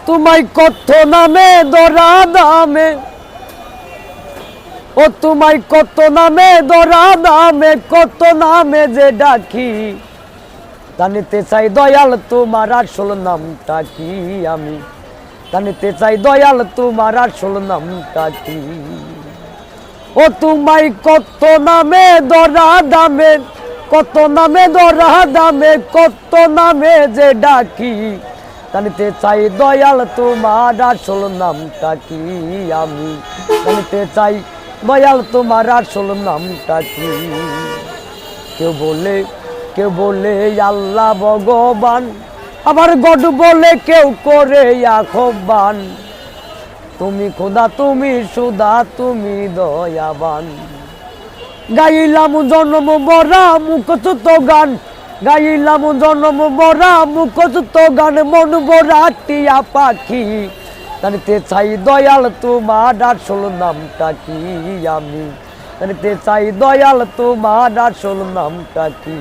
তোমায় কত নামে ধরা দামে, ও তোমায় কত নামে ধরা দামে, কত নামে যে ডাকি, জানিতে চাই দয়াল তোমার আসল নামটা কি। আমি জানিতে চাই দয়াল তোমার আসল নামটা কি। ও তোমায় কত নামে ধরা দামে, কত নামে ধরা দামে, কত নামে যে ডাকি, জানিতে চাই দয়াল তোমার আসল নামটা কি। আমি জানিতে চাই দয়াল তোমার আসল নামটা কি। কেউ বলে আল্লাহ ভগবান, আবার গড বলে কেউ করে আহ্বান। তুমি খোদা তুমি সুদা তুমি দয়াবান। গাইলাম জন্ম বরা মুখচুত গান, গাইলাম জন্ম বরা মুখচুত গান, মন বরা টিয়া পাখি, জানিতে চাই দয়াল তোমার আসল নামটা কি। আমি জানিতে চাই দয়াল তোমার আসল নামটা কি।